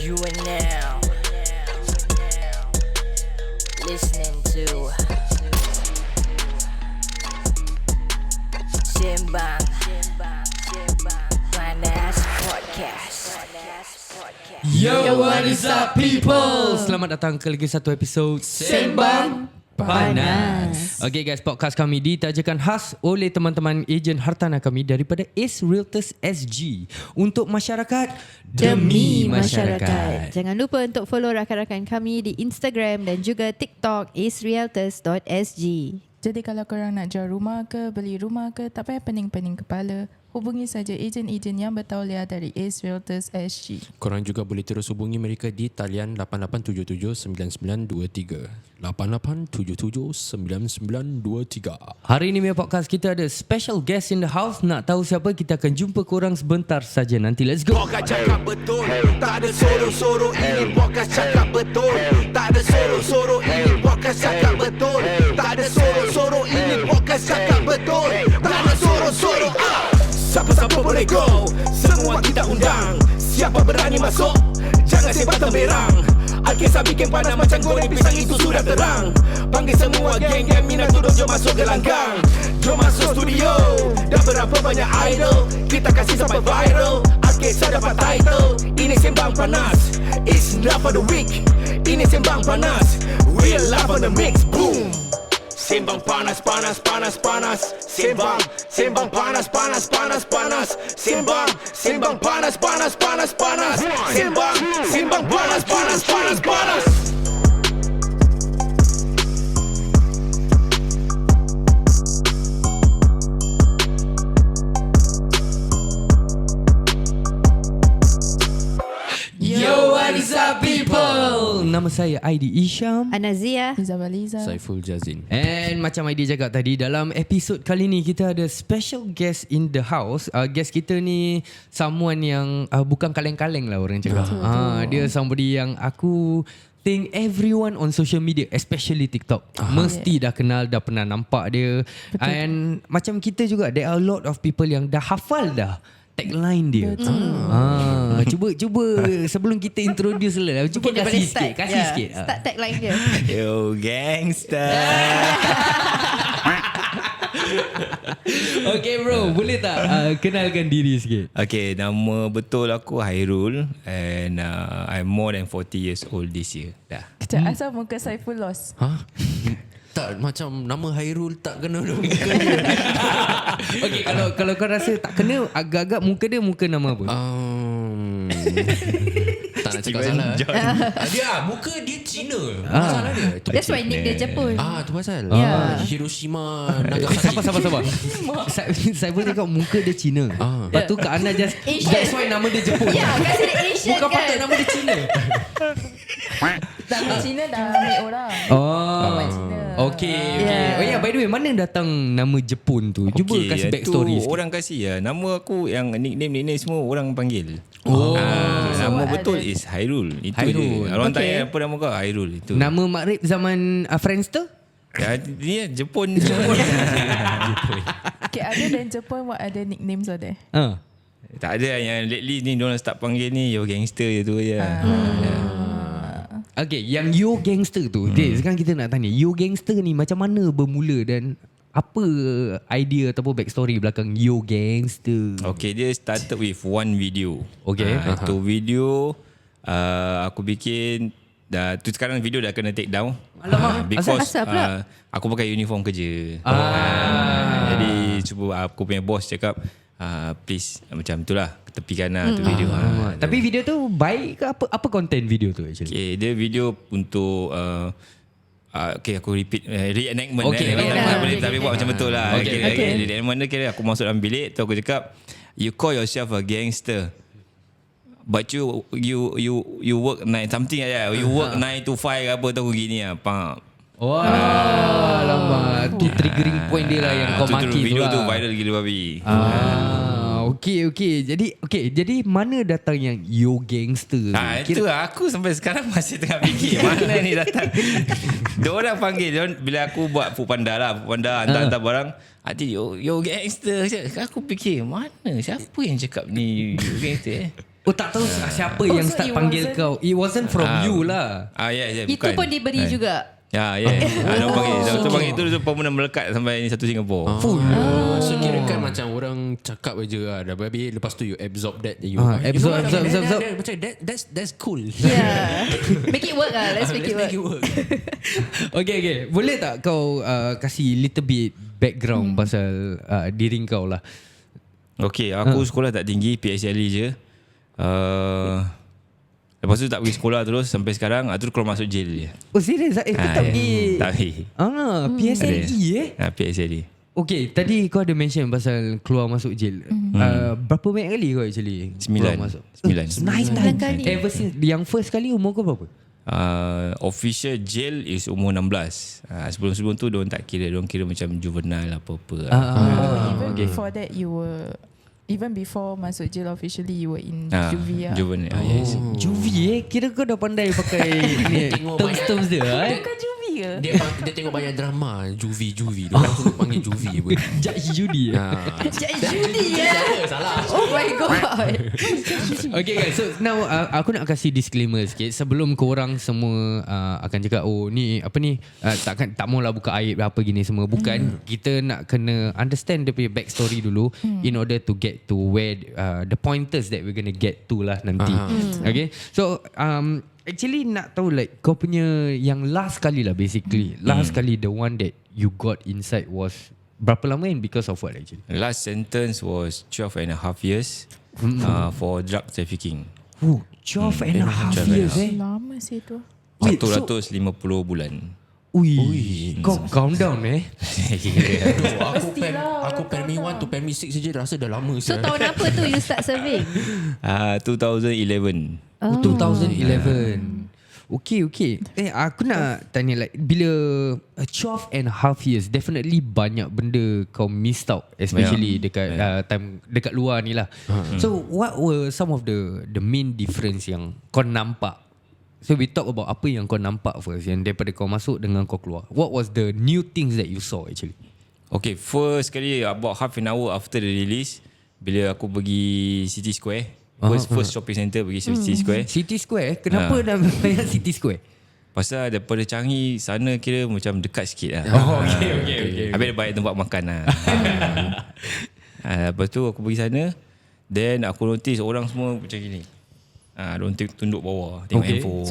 You are now listening to Sembang Panas Podcast. Yo, what is up people? Selamat datang ke lagi satu episod Sembang Panas. Okay guys, podcast kami ditajakan khas oleh teman-teman ejen hartanah kami daripada AceRealtorsSg untuk masyarakat, demi masyarakat. Jangan lupa untuk follow rakan-rakan kami di Instagram dan juga TikTok AceRealtorsSg. Jadi kalau korang nak jual rumah ke, beli rumah ke, tak payah pening-pening kepala. Hubungi saja ejen-ejen yang bertauliah dari AceRealtorsSg. Korang juga boleh terus hubungi mereka di talian 88779923. 88779923. Hari ini punya podcast kita ada special guest in the house. Nak tahu siapa? Kita akan jumpa korang sebentar saja nanti. Let's go. Podcast cakap betul, tak ada sorok-sorok. Ini podcast cakap betul, tak ada sorok-sorok. Ini podcast cakap betul, tak ada sorok-sorok. Ini podcast cakap betul, tak ada sorok-sorok. Siapa-siapa boleh go, semua kita undang. Siapa berani masuk, jangan sebat temberang. Al-Kisah bikin panas macam goreng pisang, itu sudah terang. Panggil semua geng-geng minat turun, jom masuk gelanggang. Jom masuk studio, dah berapa banyak idol, kita kasih sampai viral. Al-Kisah dapat title, ini Sembang Panas. It's love for the week, ini Sembang Panas. Real love on the mix, boom. Sembang panas, panas, panas, panas. Sembang, sembang panas, panas, panas, panas. Sembang, sembang panas, panas, panas, panas. Sembang, sembang panas, panas, panas, panas. Yo, what is up people? Nama saya Aidi Isham. Anazia. Izabaliza. Saiful Jazin. And macam Aidi cakap tadi, dalam episod kali ni kita ada special guest in the house. Guest kita ni someone yang bukan kaleng-kaleng lah orang cakap. Dia somebody yang aku think everyone on social media, especially TikTok, mesti dah kenal, dah pernah nampak dia. Betul. And macam kita juga, there are a lot of people yang dah hafal dah tagline dia. Cuba sebelum kita introduce lah, cuba kasih sikit, sikit. Start tagline dia. Yo gangster. Okay bro, boleh tak kenalkan diri sikit? Okay, nama betul aku Hairul. And I'm more than 40 years old this year. Dah. Kejap, asal muka Saiful lost? Tak, macam nama Hairul tak kena muka dia. Okay, kalau kau rasa tak kena, agak-agak muka dia muka nama apa? Tak nak cakap salah. Dia muka dia Cina. Masalah dia. That's why nick dia Jepun. Tu pasal. Yeah. Hiroshima, Nagasaki. Sabar. Saya boleh cakap muka dia Cina. Lepas tu Kak Ana just Asian. that's why nama dia Jepun. Ya, kasi dia Asian Bukan kan. patut nama dia Cina. Nama Cina dah ambil orang. Orang Cina. Okay. Yeah. Oh yeah, by the way, mana datang nama Jepun tu? Cuba kasih backstory sikit. Orang kasih ya. Nama aku yang nickname semua orang panggil. Nama So, betul ada. is Hairul. Itu Hairul. dia. Orang Okay. tanya apa nama kau? Hairul itu. Nama makrib zaman Friendster? Ya, dia Jepun. Okay, other than Jepun, what other nicknames are there? Tak ada yang lately ni diorang start panggil ni yo gangster je tu je. Okay, yang Yo Gangster tu, sekarang kita nak tanya, Yo Gangster ni macam mana bermula dan apa idea ataupun backstory belakang Yo Gangster? Okay, dia started with one video. Okay. Itu video aku bikin tu sekarang video dah kena take down. Because Asal pula? aku pakai uniform kerja. Jadi cuba aku punya boss cakap please macam itulah tepikan lah tu video. Tapi video tu baik ke apa konten video tu actually? Okay, dia video untuk okay, aku repeat reenactment. Okay, Reenactment boleh okay, tapi buat macam betul lah. Okay. Reenactment dia kira aku masuk dalam bilik tu aku cakap, you call yourself a gangster, but you work night something like that. You work 9 to 5 apa tu aku gini lah. Faham? Wah, lama tu triggering point dia lah yang kau tu maki tu video lah. tu viral gila babi. Okay. Jadi mana datang yang Yo Gangster tu? Itu lah, aku sampai sekarang masih tengah fikir mana ni datang. Diorang panggil bila aku buat food panda hantar barang. Yo gangster. Aku fikir mana siapa yang cakap ni yo gangster Oh tak tahu siapa yang so start it panggil wasn't- kau. It wasn't from you lah. Itu kan? pun diberi juga. Ya, Dia panggil. Dia panggil itu permanent melekat sampai satu Singapura. So kira kan macam orang cakap je lah. Habis lepas tu you absorb that. You Absorb. Macam that's cool. Yeah. Make it work lah. Let's make it work. Okay. Boleh tak kau kasih little bit background pasal diri kau lah? Okay, aku sekolah tak tinggi, PSLE je. Lepas tu tak pergi sekolah terus sampai sekarang. Terus keluar masuk jail je. Oh serius? Kau tak pergi? Tak pergi. PSLE PSLE. Okay, tadi kau ada mention pasal keluar masuk jail. Berapa banyak kali kau actually keluar masuk? 9. Nice Sembilan kali. Ever since yang first kali umur kau berapa? Official jail is umur 16. Sebelum-sebelum tu diorang tak kira. Diorang kira macam juvenile apa-apa. Even before that you were, even before masuk jail officially you were in juvie. Juvenile. Yes. Juvie kira kau dah pandai pakai ni terms dia Bukan juvie ke? Dia tengok banyak drama. Juvie. Dia orang selalu panggil juvie pun. Judge Judy Judi Salah. Oh my god. Okay guys, so now aku nak kasih disclaimer sikit sebelum korang semua akan cakap oh ni apa ni tak maulah buka aib apa gini semua. Bukan, kita nak kena understand dia punya backstory dulu in order to get to where the pointers that we're gonna get to lah nanti. Okay, so actually nak tahu like kau punya yang last kali lah basically. Last kali the one that you got inside was berapa lama and because of what actually? Last sentence was 12 and a half years for drug trafficking. 12 and a half years Lama sih tu. 150 bulan. Ui, kau calm down Aku Pemi 1 to Pemi 6 saja rasa dah lama. So tahun apa tu you start serving? 2011. 2011. Okay. Aku nak tanya like bila 12 and a half years, definitely banyak benda kau missed out, especially dekat time dekat luar ni lah. So what were some of the main difference yang kau nampak? So we talk about apa yang kau nampak first, yang daripada kau masuk dengan kau keluar. What was the new things that you saw actually? Okay, first kali about half an hour after the release, bila aku pergi City Square, first shopping center pergi City Square. City Square? Kenapa dah banyak City Square? Pasal daripada Changi sana kira macam dekat sikit lah. Okay. Habis ada banyak tempat makan lah. Lepas tu aku pergi sana, then aku notice orang semua macam gini. Diorang tunduk bawah, tengok handphone.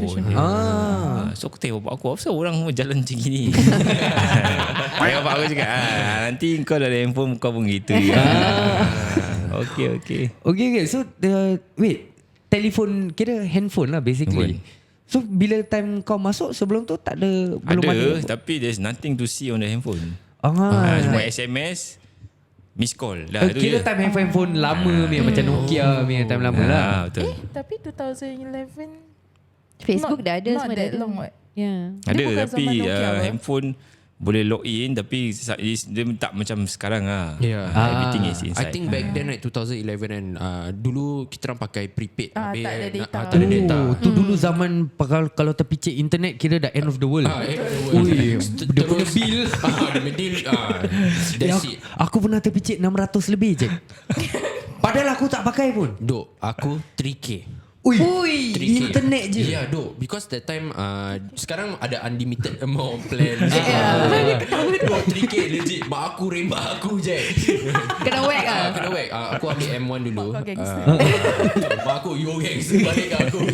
So aku tengok bapak aku, apa orang semua jalan macam gini? Bapak aku cakap, nanti kau dah ada handphone kau pun gitu. Okay. So wait, telefon kira handphone lah basically. So bila time kau masuk sebelum tu tak ada, belum ada. Tapi there's nothing to see on the handphone. Cuma SMS, miss call dah. Kira time handphone lama macam Nokia punya time lama lah. Betul. Tapi 2011 Facebook dah ada not semua that dah. long what? Yeah. Ada bukan tapi zaman Nokia apa? handphone boleh log in tapi dia tak macam sekarang lah. Everything is inside. I think back then right 2011 kan dulu kita orang pakai prepaid. Tak ada data. Tak ada data. Tu dulu zaman kalau terpicit internet kira dah end of the world. Ui, dia punya bil. Dia punya deal. That's it. Aku pernah terpicit 600 lebih je. Padahal aku tak pakai pun. Dok, aku 3K. Ui, 3K. internet je. Yeah, dok. Because that time sekarang ada unlimited amount plan. Dok, 3K legit. Mak aku rembat aku je. Kena whack ah. Kena whack. Aku ambil M1 dulu. Mak kau gangster. Mak aku you gangster balik kat aku.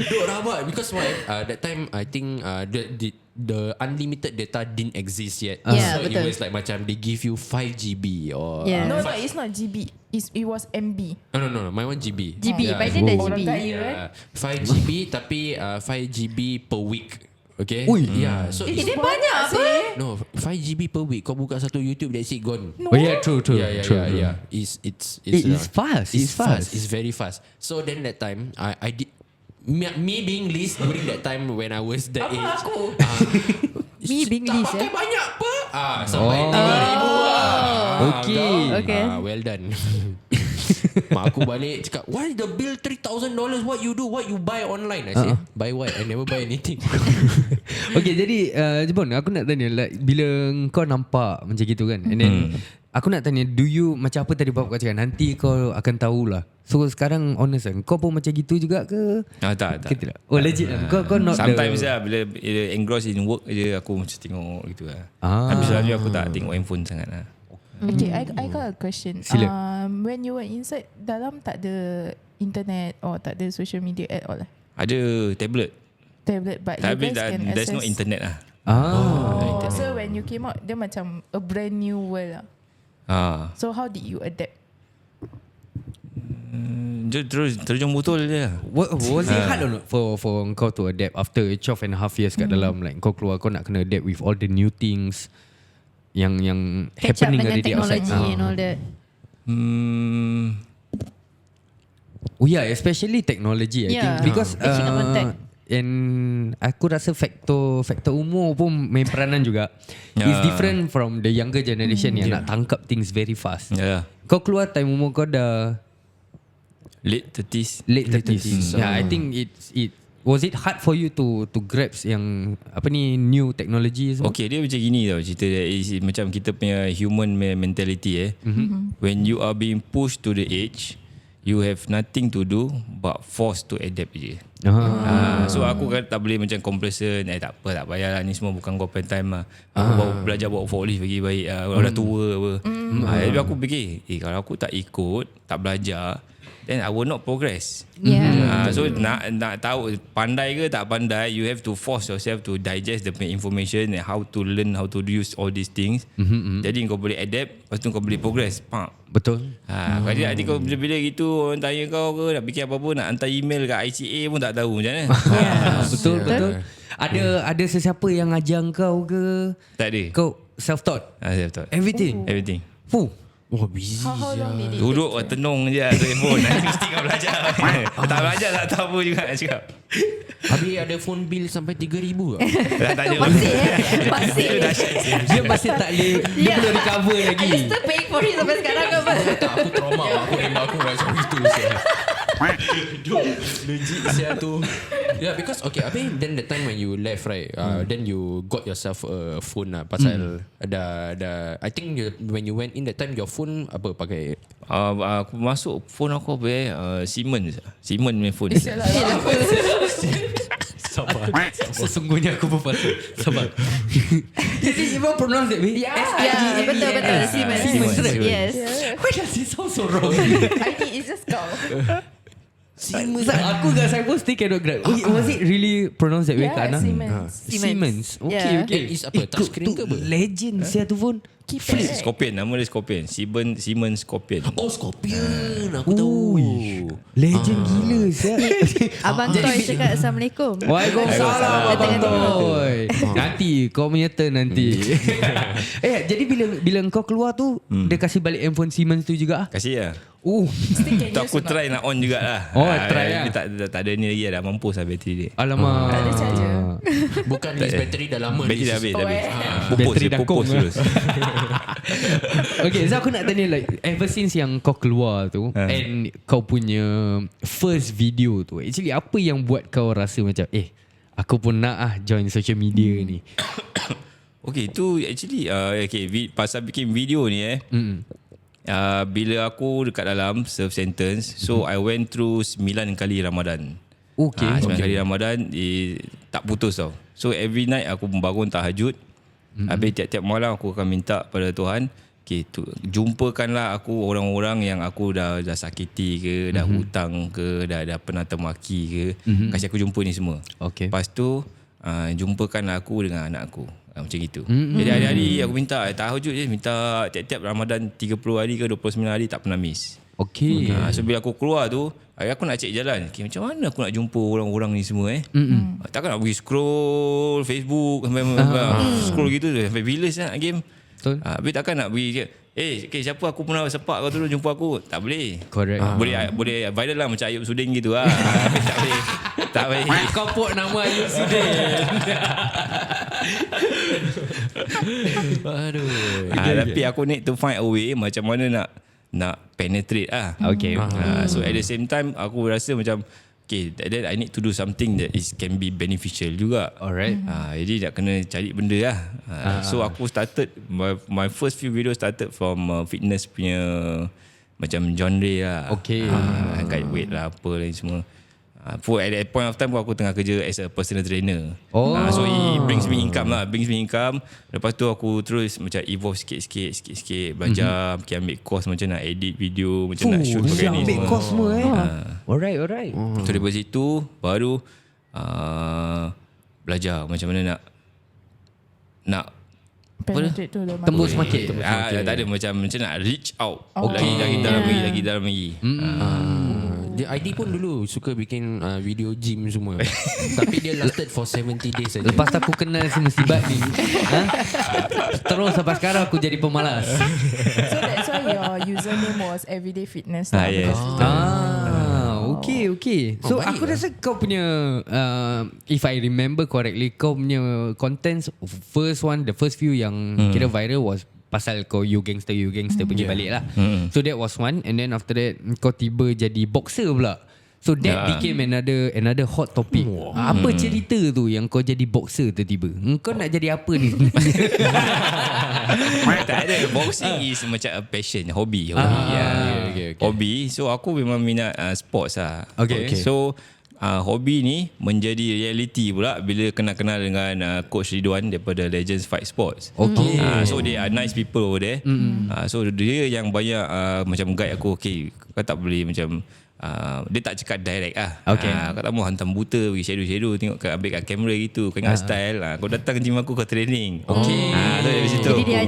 Dok, rabak. Because why? That time I think the unlimited data didn't exist yet. Yeah, So betul. it was like macam they give you 5 GB or Yeah. No, it's not GB. It was MB. No, my 1 GB. GB, Yeah. by then dah Orang GB. kaya kan? 5 GB tapi 5 GB per week. Okay. Ui. Yeah. So it's Dia banyak apa? no 5 GB per week. Kau buka satu YouTube that's it gone. Oh yeah, true. Yeah. It's It is fast. It's fast. It's very fast. So then that time I did me being Liz during that time when I was that age. Aku? Me being Liz pakai banyak apa? Sampai 3,000 Okay. Okay. Well done. Mak aku balik cakap, why the bill $3,000? What you do? What you buy online? I say, buy what? I never buy anything. Okay, jadi Jebon, aku nak tanya like, bila kau nampak macam gitu kan, and then aku nak tanya, do you macam apa tadi bapak kau cakap, nanti kau akan tahulah. So sekarang honest kan, kau pun macam gitu juga ke? Tak. Kita oh legit lah. Kau not Sometimes the... lah bila engrossed in work je aku macam tengok gitu lah. Tapi selalu aku tak tengok handphone sangat lah. Okay, I got a question. Sila. When you were inside, dalam tak ada internet or tak ada social media at all? Ada tablet. But Tapi you guys can access. there's no internet lah. So when you came out, dia macam a brand new world lah. So how did you adapt? Terus terjun betul je. Was it hard or not for kau to adapt after 12.5 years kat dalam, like kau keluar, kau nak kena adapt with all the new things yang Catch up happening dengan already outside. technology and all that. Oh yeah, especially technology, I think, because catching up on tech. and aku rasa faktor umur pun main peranan juga. It's different from the younger generation yang nak tangkap things very fast. Kau keluar time umur kau dah Late 30s. Yeah, I think it was it hard for you to grasp yang apa ni new technology semua? Okay, dia macam gini tau cerita dia. Macam kita punya human mentality When you are being pushed to the edge, you have nothing to do but forced to adapt je. So aku kan tak boleh macam complacent. Tak apa, tak payahlah, ni semua bukan kau pen time lah. Aku baru belajar bawa forklift lagi baik. Dah tua apa. Tapi aku fikir, kalau aku tak ikut, tak belajar, then I will not progress. So nak tahu pandai ke tak pandai, you have to force yourself to digest the information and how to learn, how to use all these things. Jadi kau boleh adapt, lepas tu kau boleh progress. Betul. Kalau nanti kau bila gitu orang tanya kau ke nak fikir apa-apa, nak hantar email kat ICA pun tak tahu macam mana. Betul. Ada sesiapa yang ajar kau ke? Tak ada. Kau self-taught? Self-taught. Everything? Oh, busy. How long did it Duduk tenung je tu handphone. Mesti kau belajar. Tak belajar tak tahu apa juga nak cakap. Habis ada phone bill sampai 3,000 ke? Tak ada. Masih. Dia masih tak boleh, dia belum recover lagi. Are you still paying for it sampai sekarang ke apa? Tak, aku trauma. Aku memang aku macam itu. Legit saya tu. Yeah, because okay, then the time when you left, right, then you got yourself a phone lah. Pasal ada I think when you went in that time, your phone apa pakai? Aku masuk phone aku apa Siemens punya phone. Sabar. Sesungguhnya aku berpatut. Sabar. Is it even pronounced that way? Yeah, betul. Siemens. Yes. Why does it sound so wrong? I think it's just kau. Siemens. Aku kat saya pun still cannot grab. Was it really pronounced that way, Kak Ana? Siemens. Okay. Is apa? Touchscreen ke apa? Legend saya tu phone. Scorpion, nama dia Scorpion. Siemens Scorpion. Oh, Scorpion. Aku tahu. Legend gila saya. Abang Toy cakap Assalamualaikum. Waalaikumsalam Abang Toy. Nanti kau punya turn nanti. Jadi bila kau keluar tu, dia kasih balik handphone Siemens tu juga? Kasih lah. Still can Tu use aku try nak on jugalah. Try lah. Tak ada ni lagi, dah mampus lah bateri dia. Alamak. Tak ada charger. Bukan bateri dah lama. Bateri dah habis. Bateri dah kong terus. Okay, so aku nak tanya like ever since yang kau keluar tu and kau punya first video tu, actually apa yang buat kau rasa macam aku pun nak join social media ni? Okay, tu actually pasal bikin video ni bila aku dekat dalam serve sentence, so I went through 9 kali Ramadan. 9 kali Ramadan tak putus tau. So every night aku bangun tahajud. Habis tiap-tiap malam aku akan minta pada Tuhan, jumpakanlah aku orang-orang yang aku dah sakiti ke, dah hutang ke, dah pernah termaki ke, kasih aku jumpa ni semua. Lepas tu jumpakanlah aku dengan anak aku. Macam gitu. Jadi hari-hari aku minta tahajud je, minta tiap-tiap Ramadan 30 hari ke 29 hari tak pernah miss. So bila aku keluar tu, aku nak cek jalan. Macam mana aku nak jumpa orang-orang ni semua takkan nak pergi scroll Facebook sampai scroll gitu sampai bila saya nak game. Habis takkan nak pergi siapa aku pernah sepak kau tu jumpa aku. Tak boleh. Correct. Boleh viral lah macam Ayub Sudin gitu lah. Tak boleh. Kau put nama Ayub Sudin. Tapi aku need to find a way macam mana nak nak penetrate lah. Okay. So at the same time aku rasa macam okay, then I need to do something that can be beneficial juga. Alright. Jadi nak kena cari benda lah. So aku started my first few videos started from fitness punya macam genre lah. Okay. Angkat weight lah apa lain semua. For at that point of time aku tengah kerja as a personal trainer. So it brings me income lah. Lepas tu aku terus macam evolve sikit-sikit belajar, ambil course macam nak edit video, macam nak shoot pakai ni ambil semua. course semua Alright. So daripada situ baru belajar macam mana nak Penetrate tu lah. tembus market. tak ada macam nak reach out. Lagi dalam lagi. Dia ID pun dulu suka bikin video gym semua. Tapi dia lasted for 70 days saja. Lepas aku kenal si musibat ni terus sampai sekarang aku jadi pemalas. So that's why your username was everyday fitness lah. Yes. Okay. So aku rasa kau punya if I remember correctly, kau punya contents the first few yang kira viral was pasal kau you gangster pergi balik lah. So that was one. And then after that kau tiba jadi boxer pula. So that became another hot topic. Apa cerita tu yang kau jadi boxer tiba-tiba? Kau nak jadi apa ni? Tak ada. Boxing is macam a passion, hobi. Hobi. So aku memang minat sports lah. Okay. So hobi ni menjadi reality pula bila kenal-kenal dengan Coach Ridwan daripada Legends Fight Sports. Okay. So they are nice people over there. So dia yang banyak macam guide aku. Okay, kau tak boleh macam dia tak cakap direct lah. Okay. Kau tak mahu hantam buta pergi shadow tengok ambil kat kamera gitu. Kau ingat style kau datang gym aku kau training. Okay. So dari situ Jadi dia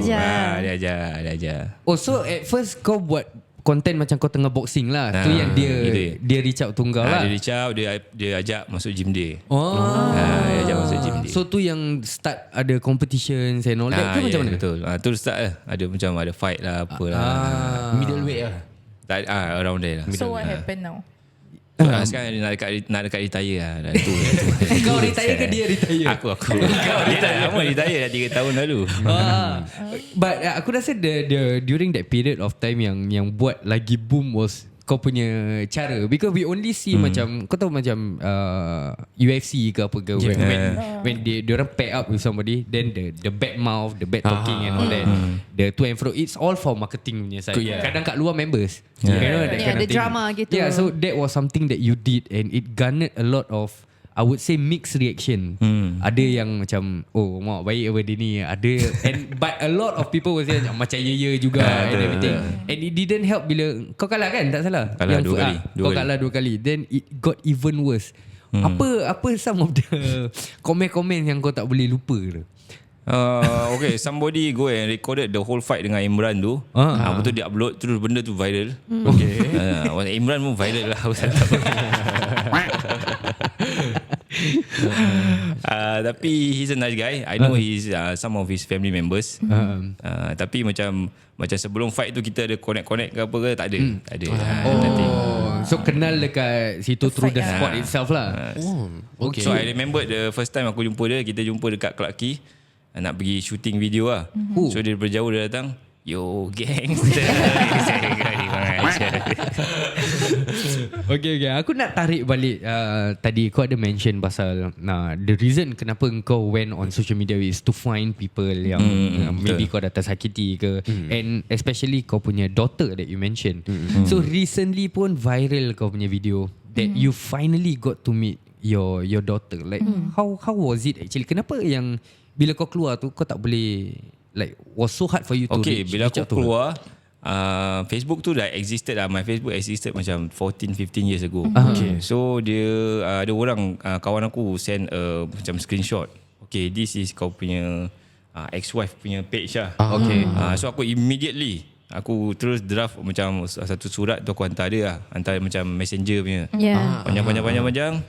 ajar. So at first kau buat content macam kau tengah boxing lah. Tu yang dia reach out tunggal lah. Dia reach out, dia ajak masuk gym dia. Dia ajak masuk gym dia. So tu yang start ada competitions and all that ke macam mana? Betul. Tu start lah. Ada macam ada fight lah apalah. Middleweight lah. Around there lah. So what happened now? So, sekarang dia nak dekat retire lah. Tu. Kau retire ke dia retire? Aku. Kau retire. Lama retire dah 3 tahun lalu. But aku rasa the during that period of time yang buat lagi boom was kau punya cara, because we only see macam kau tahu macam UFC ke apa ke when they orang pair up with somebody, then the bad mouth, the bad talking and all that, the to and fro, it's all for marketing punya side. Kadang kat luar members, you know that kind of the thing. drama gitu. Yeah, so that was something that you did and it garnered a lot of, I would say, mixed reaction. Ada yang macam mak baik apa dia ni, ada but a lot of people was macam ya juga and everything. And it didn't help bila kau kalah kan, tak salah. Kalah yang 2 kali. Kau kalah 2 kali. Then it got even worse. Apa some of the komen-komen yang kau tak boleh lupa tu? Okay, somebody go and recorded the whole fight dengan Imran tu. Betul dia upload terus benda tu viral. Okay. Imran pun viral lah. Tapi he's a nice guy. I know he's some of his family members. Tapi macam sebelum fight tu kita ada connect ke apa ke, tak ada. So kenal dekat situ through the sport itself lah. Okay. So I remember the first time aku jumpa dia, kita jumpa dekat Clarke Quay, nak pergi shooting video lah. So dia daripada jauh dia datang, yo gangster. Okay. Aku nak tarik balik tadi kau ada mention pasal the reason kenapa kau went on social media is to find people yang maybe kau dah tersakiti ke, and especially kau punya daughter that you mentioned. So recently pun viral kau punya video that you finally got to meet your daughter. Like how was it actually? Kenapa yang bila kau keluar tu kau tak boleh, like was so hard for you to reach bila aku out to her? keluar Facebook tu dah existed lah. My Facebook existed macam 14-15 years ago. So dia ada orang kawan aku send macam screenshot. Okay, this is kau punya ex-wife punya page lah. So aku immediately aku terus draft macam satu surat tu, aku hantar dia lah. Hantar macam messenger punya. Panjang.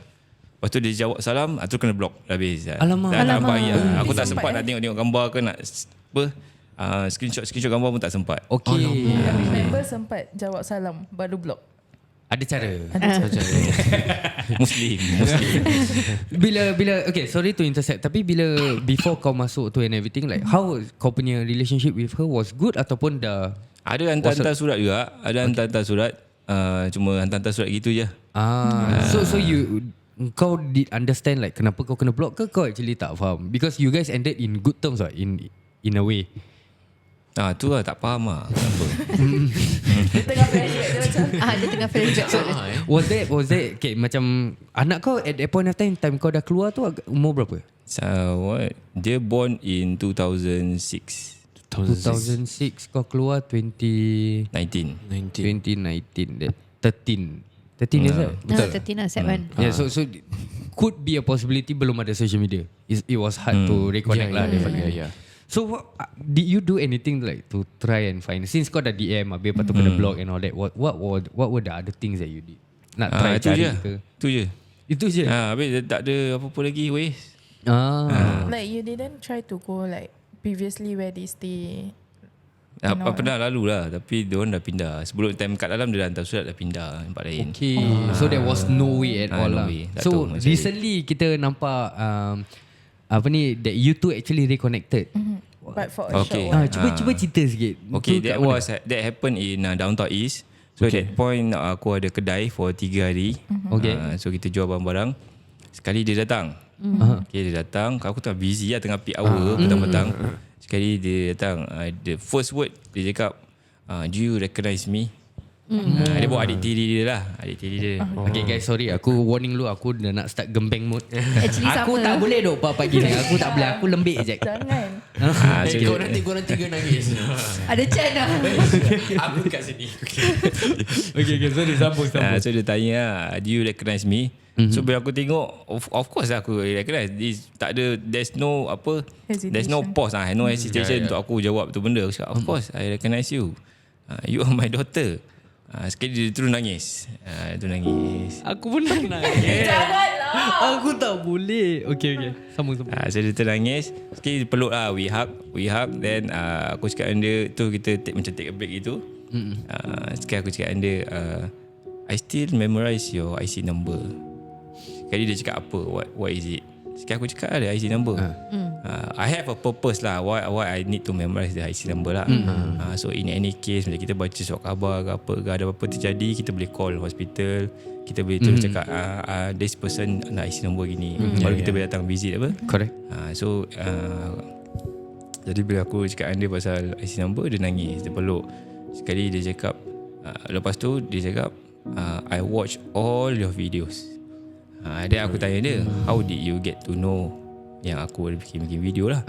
Lepas tu dia jawab salam, terus kena block. Dah habis. Alamak. Aku tak sempat nak tengok gambar ke nak screenshot gambar pun tak sempat. Okay. Member sempat jawab salam baru block. Ada cara. Muslim. Bila okay, sorry to intercept, tapi bila before kau masuk tu and everything, like how kau punya relationship with her was good ataupun dah Ada hantar-hantar surat juga. Ada hantar-hantar surat. Cuma hantar-hantar surat gitu je. So kau did understand like kenapa kau kena block ke kau actually tak faham? Because you guys ended in good terms right? In a way. Tu lah tak faham lah kenapa. Dia tengah flashback dia macam Dia tengah flashback. Was that okay, macam anak kau at that point of time kau dah keluar tu umur berapa? Dia born in 2006. 2006 kau keluar 2019 that 13 years old. Betul. 13 lah, set 1. Yeah, so could be a possibility belum ada social media. It was hard to reconnect lah definitely. So did you do anything like to try and find, since kau dah DM habis lepas tu kena blog and all that, what were the other things that you did? Nak try cari ke? Itu je. Habis tak ada apa-apa lagi weh. like you didn't try to go like previously where they stay. Pernah lalu lah, tapi diorang dah pindah. Sebelum time kat dalam dia dah hantar surat dah pindah tempat lain. Okay. So there was no way at all no lah. way. Tak So tahu recently kita nampak that you two actually reconnected. But for a Okay. short while. Cuba cerita sikit. Okay, Tu kat that happened in downtown East. So at that point aku ada kedai for 3 hari. Okay. So kita jual barang-barang. Sekali dia datang. Okay, dia datang. Aku tengah busy lah, tengah peak hour petang-petang. Sekali dia datang. The first word dia cakap, do you recognize me? Dia bawa adik tiri dia lah. Okay guys, sorry, aku warning lu, aku dah nak start gembeng mood. Actually Aku sama. tak boleh duk pagi ni. Aku tak boleh, aku lembik je. Jangan. Korang tiga nangis. Ada chat dah. Aku kat sini. Okay, sorry, sambung. So dia tanya, do you recognize me? So bila aku tengok, of course lah aku recognize. Tak ada, there's no pause lah, no hesitation untuk aku jawab tu benda. Aku cakap, of course I recognize you. You are my daughter. Sekali dia terus nangis. Aku pun nak nangis. Aku tak boleh. Okay. Sambung. So dia terangis. Sekali dia peluk lah. We hug. Then aku cakap dengan dia, tu kita take a break gitu. Sekali aku cakap dengan dia, I still memorize your IC number. Sekali dia cakap apa? What is it? Sekali aku cakap ada IC number. I have a purpose lah why I need to memorize the IC number lah. So in any case, bila kita baca surat khabar ke apa ke, ada apa-apa terjadi, kita boleh call hospital. Kita boleh terus cakap this person nak IC number gini. Baru kita boleh datang visit apa. Correct. So jadi bila aku cakap dengan dia pasal IC number, dia nangis, dia peluk. Sekali dia cakap, lepas tu dia cakap, I watch all your videos. Then aku tanya dia, how did you get to know yang aku ada bikin video lah.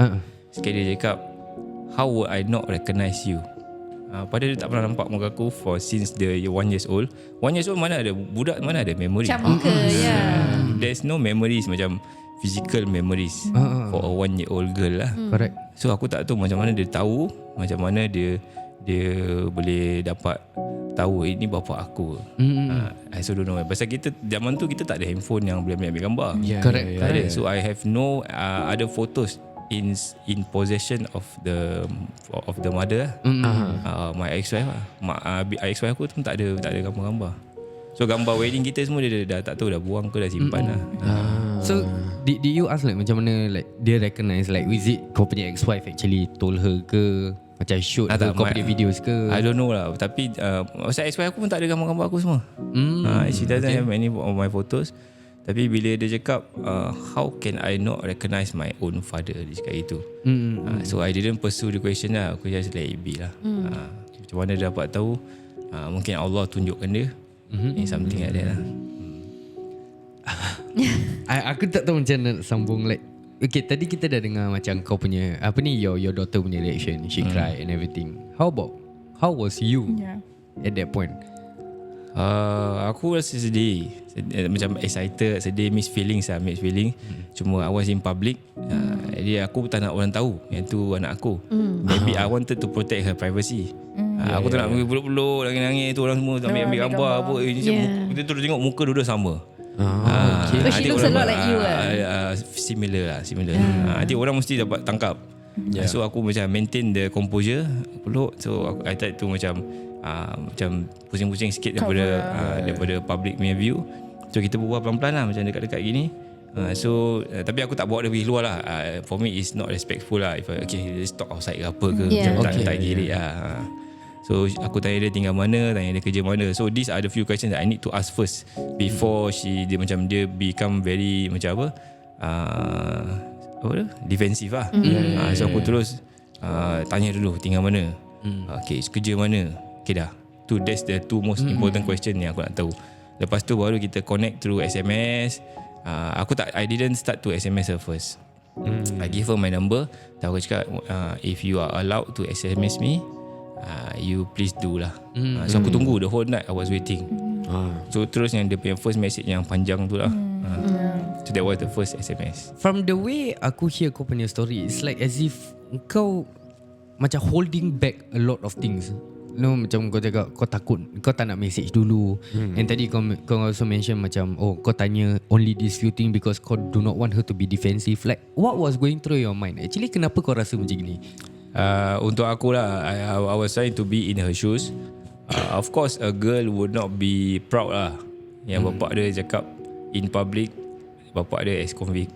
Sekali dia cakap, how would I not recognize you? Padahal dia tak pernah nampak muka aku since the 1 years old. 1 years old mana ada budak, mana ada memory. Macam muka, There's no memories macam physical memories for a 1 year old girl lah. Correct. So aku tak tahu macam mana dia tahu, macam mana dia boleh dapat tahu ini bapa aku. I also don't know. Pasal kita zaman tu kita tak ada handphone yang boleh ambil gambar. Correct. Tak ada. So I have no other photos in possession of the mother. My ex-wife lah. Ex-wife aku tu tak ada gambar-gambar. So gambar wedding kita semua dia dah tak tahu dah buang ke dah simpan lah. So did you ask like macam mana like dia recognize, like is it kau punya ex-wife actually told her ke, macam shoot ke, kau punya videos ke? I don't know lah. Tapi pasal ex-wife aku pun tak ada gambar-gambar aku semua. She doesn't have any of my photos. Tapi bila dia cakap, how can I not recognize my own father, dia cakap itu. So I didn't pursue the question lah. Aku just let it be lah. Macam mana dia dapat tahu, mungkin Allah tunjukkan dia. Something like that lah. Aku tak tahu macam mana nak sambung like. Okay, tadi kita dah dengar macam kau punya your daughter punya reaction, she cry and everything. How was you at that point? Aku rasa sedih, macam excited, sedih, mixed feelings. Cuma I was in public, jadi aku tak nak orang tahu yang tu anak aku. Maybe I wanted to protect her privacy. Aku tak nak peluk-peluk, nangis-nangis tu orang semua ambil gambar apa. Kita terus tengok muka dua-dua sama. Okay. But she looks a lot like you lah. Similar. Nanti orang mesti dapat tangkap. So aku macam maintain the composure, peluk. So I try to macam pusing-pusing sikit daripada public punya view. So kita berbual pelan-pelan lah, macam dekat-dekat gini. Tapi aku tak bawa dia pergi luar lah. For me it's not respectful lah. If let's talk outside ke apa ke, macam tak girik lah. So So aku tanya dia tinggal mana, tanya dia kerja mana. So these are the few questions that I need to ask first before dia become very macam apa? Defensive lah. So aku terus tanya dulu tinggal mana. Okay, kerja mana. Okay dah. That's the two most important question yang aku nak tahu. Lepas tu baru kita connect through SMS. I didn't start to SMS her first. I give her my number. Aku cakap if you are allowed to SMS me, you please do lah. So aku tunggu the whole night. I was waiting. So terus yang dia punya first message yang panjang tu lah. So that was the first SMS. From the way aku hear kau punya story, it's like as if kau macam holding back a lot of things. No, macam kau cakap kau takut, kau tak nak message dulu. And tadi kau also mention macam kau tanya only these few things because kau do not want her to be defensive. Like what was going through your mind? Actually kenapa kau rasa macam ni? Untuk aku lah, I was trying to be in her shoes. Of course a girl would not be proud lah yang bapak dia cakap in public bapak dia ex-convict.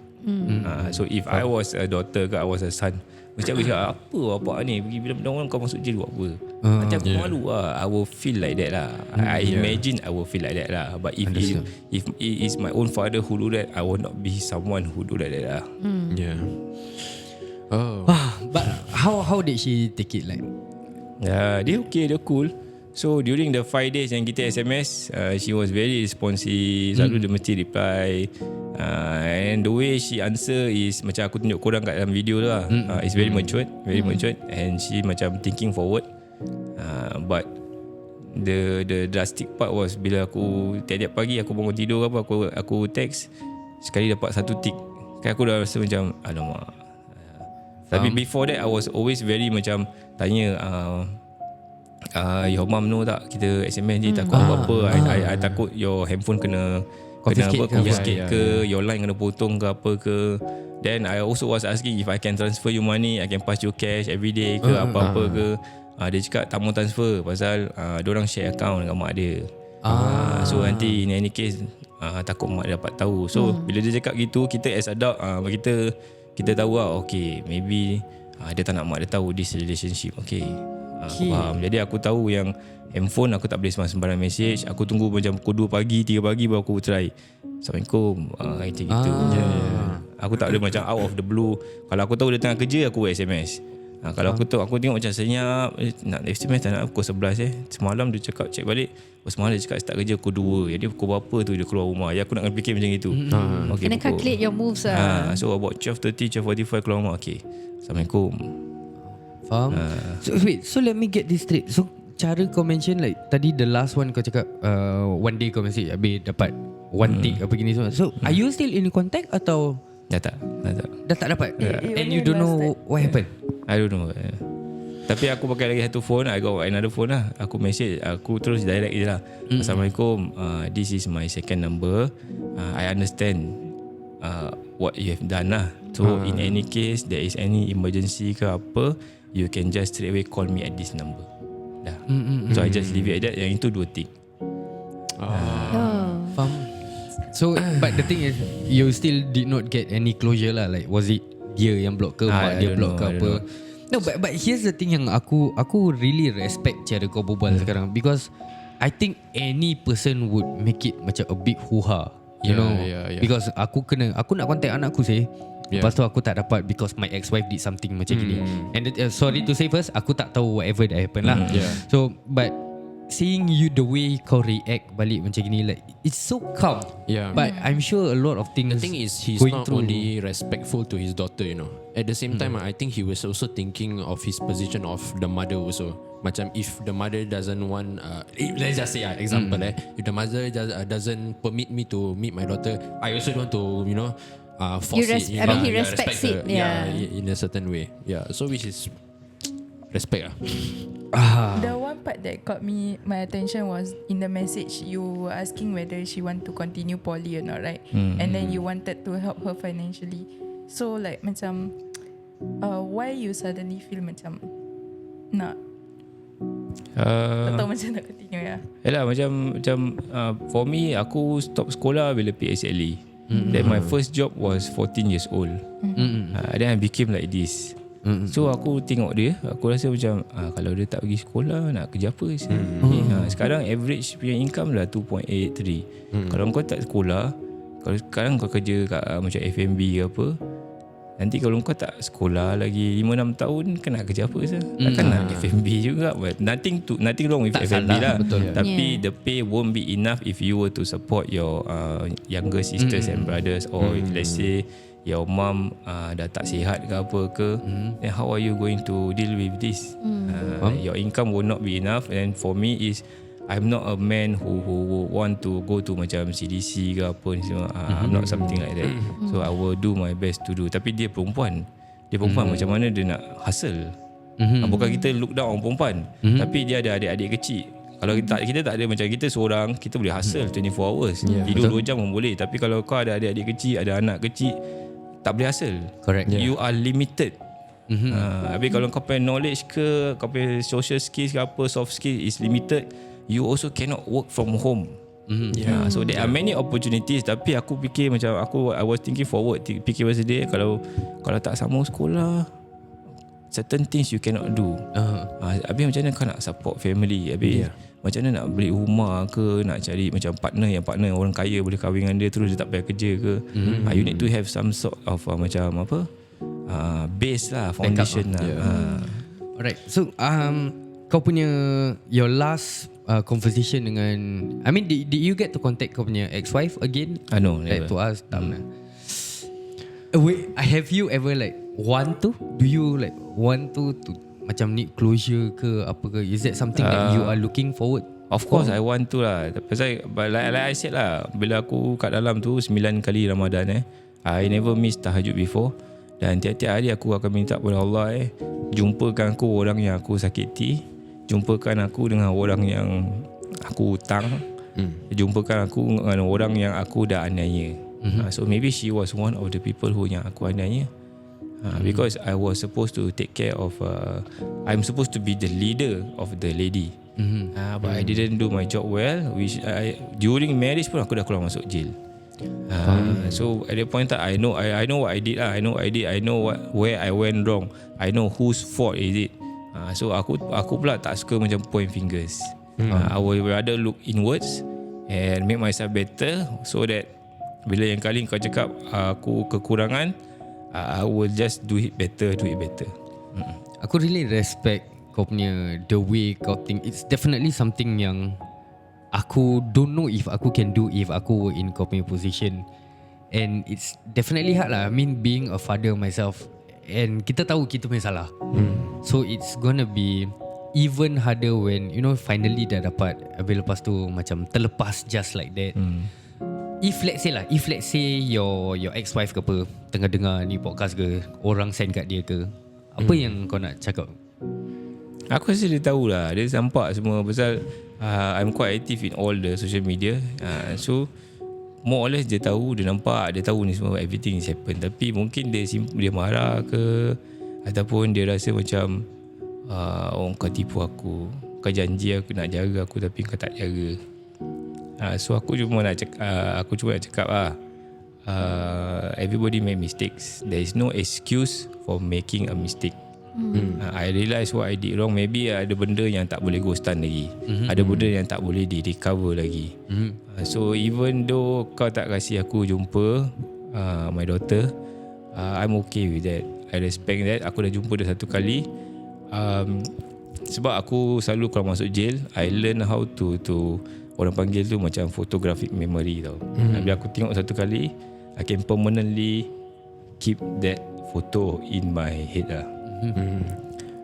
So if I was a daughter ke I was a son, mesti aku cakap apa bapak ni pergi bilang orang kau masuk jail buat apa. Macam aku malu lah. I will feel like that lah. I imagine I will feel like that lah. But if it is my own father who do that, I will not be someone who do like that lah. But how did she take it like? Dia okay, dia cool. So during the 5 days yang kita SMS, she was very responsive. Selalu dia mesti reply. And the way she answer is macam aku tunjuk korang kat dalam video tu lah. It's very matured, and she macam thinking forward. But the drastic part was bila aku tiap-tiap pagi aku bangun tidur apa aku text sekali dapat satu tick. Kan aku dah rasa macam alamak. Tapi before that I was always very macam tanya your mom know tak kita SMS ni takut apa-apa. I takut your handphone kena confiscate ke, your line kena potong ke apa ke. Then I also was asking if I can transfer you money, I can pass you cash every day ke apa-apa ke. Dia cakap tak mau transfer pasal diorang share account dengan mak dia. So nanti in any case takut mak dia dapat tahu. So bila dia cakap gitu, kita as adult kita tahu lah, okay maybe dia tak nak mak dia tahu this relationship. Okay, aku faham. Jadi aku tahu yang handphone aku tak boleh sembarang message. Aku tunggu macam pukul 2 pagi 3 pagi baru aku try. Assalamualaikum, macam gitu. Aku tak boleh macam out of the blue. Kalau aku tahu dia tengah kerja, aku SMS. Kalau aku tahu, aku tengok macam senyap, nak SMS tak nak pukul 11 Semalam dia cakap check balik, semalam dia cakap start kerja pukul 2. Jadi pukul berapa tu dia keluar rumah. Ya aku nak fikir macam itu. Okay, kena calculate your moves lah. So about 12:30, 12:45 keluar rumah. Okay, Assalamualaikum. Faham? So wait, so let me get this straight. So cara kau mention like tadi the last one kau cakap one day kau message habis dapat one tick apa gini semua. So are you still in contact atau Dah tak dapat? And you don't know what happened? I don't know. Tapi aku pakai lagi satu phone. I got another phone lah. Aku message, aku terus direct je lah. Assalamualaikum, this is my second number. I understand what you have done lah. So in any case there is any emergency ke apa, you can just straight away call me at this number. Dah. So I just leave it at that. Yang itu 2 tick. Faham? So but the thing is you still did not get any closure lah. Like was it dia yang block ke, mak dia block ke apa? No, but here's the thing yang aku really respect cara kau berbual sekarang, because I think any person would make it macam a big hoo-ha, you know. Because aku nak contact anakku sih. Lepas tu aku tak dapat because my ex-wife did something macam gini. And sorry to say first, aku tak tahu whatever that happened lah. So but seeing you the way kau react balik macam gini, like it's so calm. But I'm sure a lot of things. The thing is, he's not only respectful to his daughter, you know. At the same time, I think he was also thinking of his position of the mother also. Macam if the mother doesn't want, let's just say example, if the mother doesn't permit me to meet my daughter, I also don't want to, you know, force it. I mean, he respects it. In a certain way. So which is respect. The one part that caught my attention was in the message you were asking whether she want to continue poly or not, right? And then you wanted to help her financially. So like macam why you suddenly feel macam nak tak tahu macam nak continue ya? Yalah macam for me, aku stop sekolah bila PSLE. Then my first job was 14 years old. Then I became like this. So aku tengok dia, aku rasa macam kalau dia tak pergi sekolah nak kerja apa sekarang average punya income dah 2.83. Kalau kau tak sekolah, kalau sekarang kau kerja kat macam F&B ke apa, nanti kalau kau tak sekolah lagi 5-6 tahun kan nak kerja apa sah? Takkan nak F&B juga. But nothing wrong with Tak F&B salah, lah. betul. Tapi the pay won't be enough if you were to support your younger sisters and brothers, or if let's say your mom dah tak sihat ke apa ke, then how are you going to deal with this? Your income will not be enough. And for me is I'm not a man who want to go to macam CDC ke apa ni semua. I'm not something like that. So I will do my best to do. Tapi dia perempuan macam mana dia nak hustle. Bukan kita look down orang perempuan, tapi dia ada adik-adik kecil. Kalau kita tak ada macam kita seorang, kita boleh hustle 24 hours. Tidur 2 jam pun boleh. Tapi kalau kau ada adik-adik kecil, ada anak kecil, tak boleh hustle. Correct. You are limited. Habis kalau kau punya knowledge ke, kau punya social skills ke apa, soft skill is limited, you also cannot work from home. So there are many opportunities. Tapi aku fikir macam I was thinking forward, fikir masa dia, kalau tak sambung sekolah, certain things you cannot do. Habis macam mana kau nak support family? Habis macam mana nak beli rumah ke, nak cari macam partner orang kaya boleh kahwin dengan dia terus dia tak payah kerja ke. You need to have some sort of macam apa, base lah, foundation lah. Alright. So kau punya your last conversation dengan, I mean did you get to contact kau punya ex-wife again? No, Like never. to us, tak pernah. Wait, have you ever like want to? Do you like want to macam need closure ke apa ke? Is that something that you are looking forward? Of course I want to lah. Pasal like I said lah, bila aku kat dalam tu 9 kali Ramadan I never miss tahajud before. Dan tiap-tiap hari aku akan minta kepada Allah jumpakan aku orang yang aku sakiti, jumpakan aku dengan orang yang aku hutang, jumpakan aku dengan orang yang aku dah aniaya. So maybe she was one of the people who yang aku aniaya. Because I was supposed to take care of I'm supposed to be the leader of the lady. But I didn't do my job well, which during marriage pun aku dah keluar masuk jail. So at that point I know what I did lah. I know where I went wrong. I know whose fault is it. So aku pula tak suka macam point fingers. I would rather look inwards and make myself better, so that bila yang kali kau cakap aku kekurangan, I will just do it better. Aku really respect kau punya the way kau think. It's definitely something yang aku don't know if aku can do if aku were in kau punya position. And it's definitely hard lah. I mean being a father myself, and kita tahu kita punya salah. So it's gonna be even harder when finally dah dapat, habis lepas tu macam terlepas just like that. If let's say your ex-wife ke apa tengah dengar ni podcast ke, orang send kat dia ke, apa yang kau nak cakap? Aku rasa dia tahulah, dia nampak semua. Pasal I'm quite active in all the social media, so more or less dia tahu, dia nampak, dia tahu ni semua, everything is happen. Tapi mungkin dia marah ke, ataupun dia rasa macam kau tipu aku, kau janji aku nak jaga aku tapi kau tak jaga. So aku cuma nak cakap everybody make mistakes. There is no excuse for making a mistake. I realise what I did wrong. Maybe ada benda yang tak boleh go stand lagi, ada benda yang tak boleh di recover lagi. So even though kau tak kasih aku jumpa my daughter, I'm okay with that. I respect that. Aku dah jumpa dia satu kali. Sebab aku selalu kalau masuk jail, I learn how to orang panggil tu macam photographic memory tau. Bila aku tengok satu kali, I can permanently keep that photo in my head lah.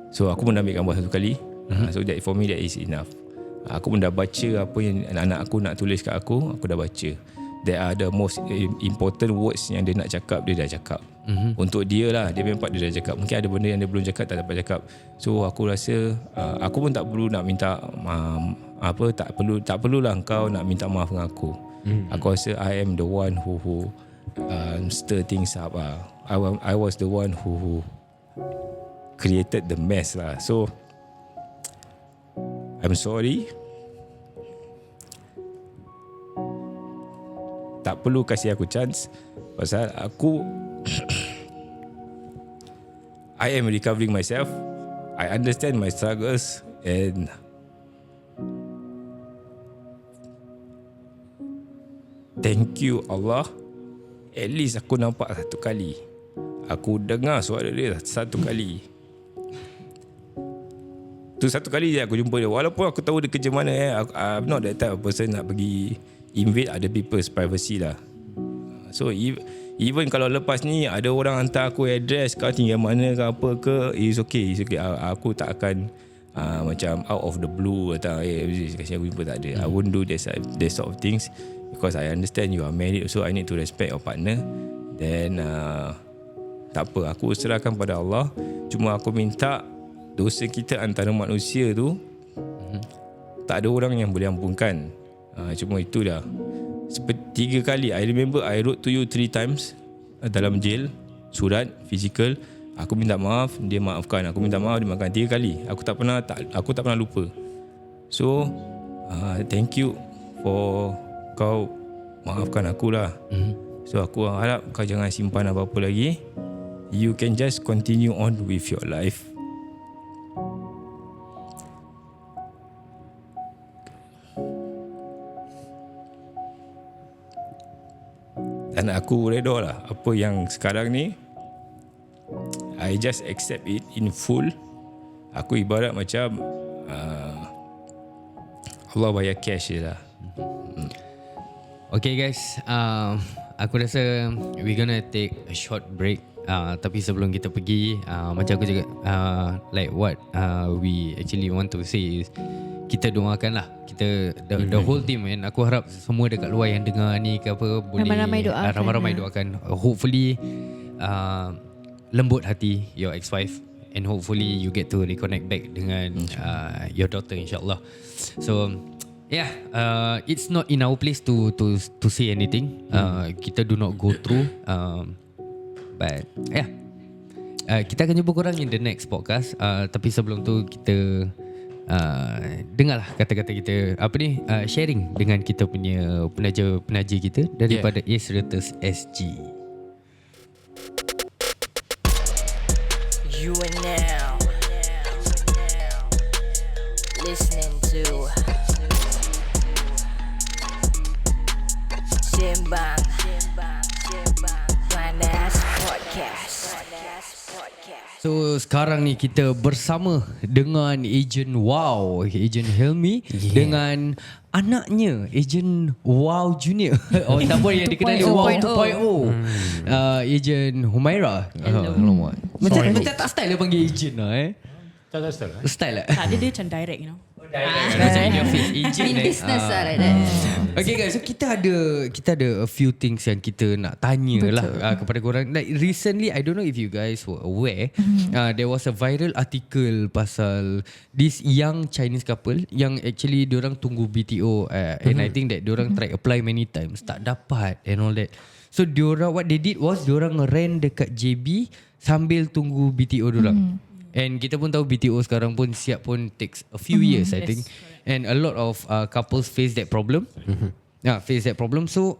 So aku pun dah ambil gambar satu kali. So that for me that is enough. Aku pun dah baca apa yang anak-anak aku nak tulis kat aku dah baca. There are the most important words yang dia nak cakap, dia dah cakap. Untuk dia lah, dia memang dia dah cakap. Mungkin ada benda yang dia belum cakap, tak dapat cakap. So aku rasa aku pun tak perlu nak minta tak perlulah kau nak minta maaf dengan aku. Aku rasa I am the one who stir things up. I was the one who created the mess lah. So I'm sorry. Tak perlu kasih aku chance, pasal aku I am recovering myself. I understand my struggles and thank you Allah. At least aku nampak satu kali. Aku dengar suara dia satu kali. Tu satu kali je aku jumpa dia. Walaupun aku tahu dia kerja mana I'm not that type of person nak pergi invade other people's privacy lah. So even kalau lepas ni ada orang hantar aku address kau tinggal mana ke apa ke, it's okay. Aku tak akan macam out of the blue atau kasi aku jumpa, tak ada. I won't do that sort of things because I understand you are married, so I need to respect your partner. Then tak apa, aku serahkan pada Allah. Cuma aku minta dosa kita antara manusia tu tak ada orang yang boleh ampunkan. Cuma itu dah. Seperti 3 kali I remember I wrote to you 3 times dalam jail, surat fizikal. Aku minta maaf, dia maafkan. Aku minta maaf, dia maafkan. 3 kali. Aku tak pernah lupa. So thank you for kau maafkan aku lah. So aku harap kau jangan simpan apa-apa lagi. You can just continue on with your life. Dan aku reda lah apa yang sekarang ni, I just accept it in full. Aku ibarat macam Allah bayar cash je lah. Okay guys, aku rasa we gonna take a short break. Tapi sebelum kita pergi, macam aku juga like what we actually want to say is kita doakan lah, kita the whole team, and aku harap semua dekat luar yang dengar ni ke apa boleh ramai-ramai doakan. Hopefully lembut hati your ex-wife, and hopefully you get to reconnect back dengan your daughter, insyaAllah. So yeah, it's not in our place to say anything. Kita do not go through, but yeah, kita akan jumpa korang in the next podcast. Tapi sebelum tu kita dengarlah kata-kata kita sharing dengan kita punya penaja kita daripada AceRealtorsSg. You are now listening to Sembang Panas Podcast. So sekarang ni kita bersama dengan Ejen Wow, Ejen Helmi, dengan anaknya Ejen Wow Junior. Tak boleh yang dikenali Wow 2.0. Ejen Humaira. Macam tak style dia panggil Ejen lah Tak style lah. Style lah. Tak, dia macam direct, you know. Macam in your face, Ejen. In business lah like that. Okay guys, so kita ada a few things yang kita nak tanya lah kepada korang. Like recently, I don't know if you guys were aware, there was a viral article pasal this young Chinese couple yang actually diorang tunggu BTO, and I think that diorang try apply many times, tak dapat and all that. So diorang, what they did was diorang rent dekat JB sambil tunggu BTO diorang. And kita pun tahu BTO sekarang pun siap pun takes a few years, I think. And a lot of couples face that problem. So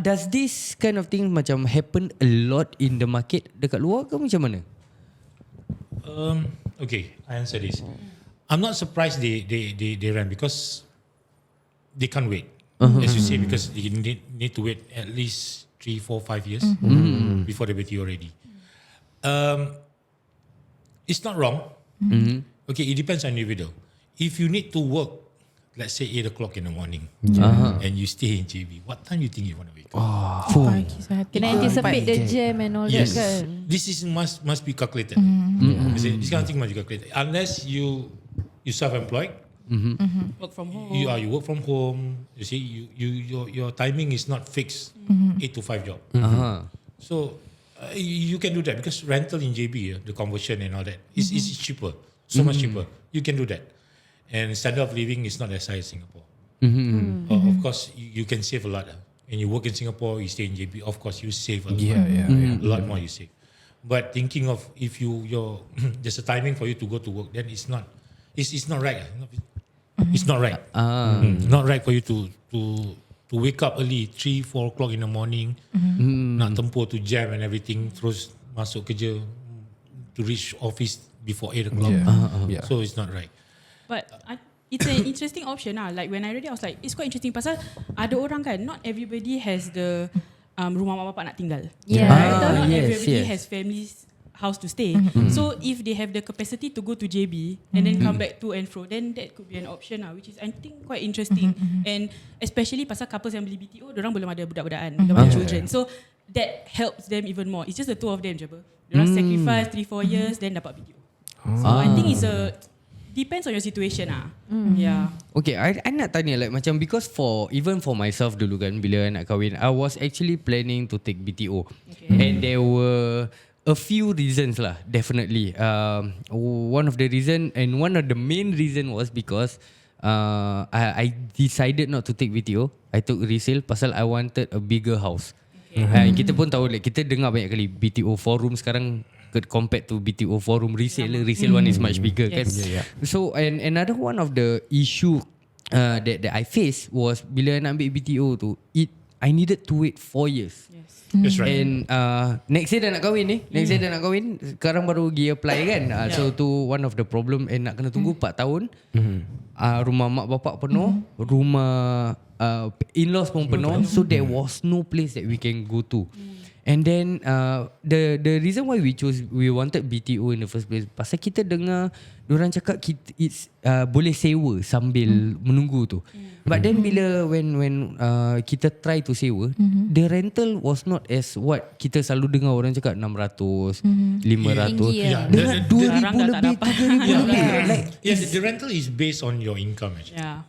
does this kind of thing macam happen a lot in the market dekat luar ke macam mana? Okay, I answer this. I'm not surprised they run because they can't wait. As you say, because they need to wait at least 3, 4, 5 years before the BTO ready. It's not wrong. Okay, it depends on individual. If you need to work, let's say 8 o'clock in the morning, and you stay in JB, what time you think you want to wake up? Kena anticipate the jam and all that kan. This is must be calculated. This kind of thing must be calculated. Unless you self-employed, Work from home. you work from home. You see, your timing is not fixed. 8 to 5 job. So you can do that because rental in JB, the conversion and all that is cheaper, so much cheaper. You can do that, and standard of living is not as high as Singapore. Of course, you can save a lot. When you work in Singapore, you stay in JB. Of course, you save a lot. A lot more you save. But thinking of if your there's a timing for you to go to work, then it's not right. It's not right. Not right for you to wake up early 3, 4 o'clock in the morning, nak tempuh tu jam and everything, terus masuk kerja to reach office before 8 o'clock. Yeah. So it's not right. But it's an interesting option lah. Like when I read it, I was like, it's quite interesting. Pasal ada orang kan, not everybody has the rumah mak bapak nak tinggal. Yeah. Right? Not Yes, everybody yes. has families house to stay. So if they have the capacity to go to JB and then come back to and fro, then that could be an option lah, which is I think quite interesting. And especially pasal couples yang beli BTO, dorang belum ada budak-budakan, belum ada children. So that helps them even more. It's just the two of them je apa. Dorang sacrifice 3-4 years then dapat BTO. So I think it's depends on your situation lah. Yeah. Okay, I nak tanya like macam because even for myself dulu kan bila nak kahwin, I was actually planning to take BTO. And there were a few reasons lah, definitely. One of the reason and one of the main reason was because I decided not to take BTO. I took resale pasal I wanted a bigger house. Kita pun tahu like, kita dengar banyak kali BTO forum sekarang compared to BTO forum resale one is much bigger kan. So and another one of the issue that I faced was bila nak ambil BTO tu, I needed to wait 4 years. That's right. And next year dah nak kahwin ni. Next year dah nak kahwin. Sekarang baru pergi apply kan. So tu one of the problem. And nak kena tunggu 4 tahun. Rumah mak bapak penuh. Rumah in-laws pun penuh. So there was no place that we can go to. And then the reason why we wanted BTO in the first place, pasal kita dengar diorang cakap it's boleh sewa sambil menunggu tu. But then bila when kita try to sewa, the rental was not as what kita selalu dengar orang cakap 600, 500. Dengan 2,000 lebih, 3,000 lebih. Like Yes, the rental is based on your income actually. Yeah.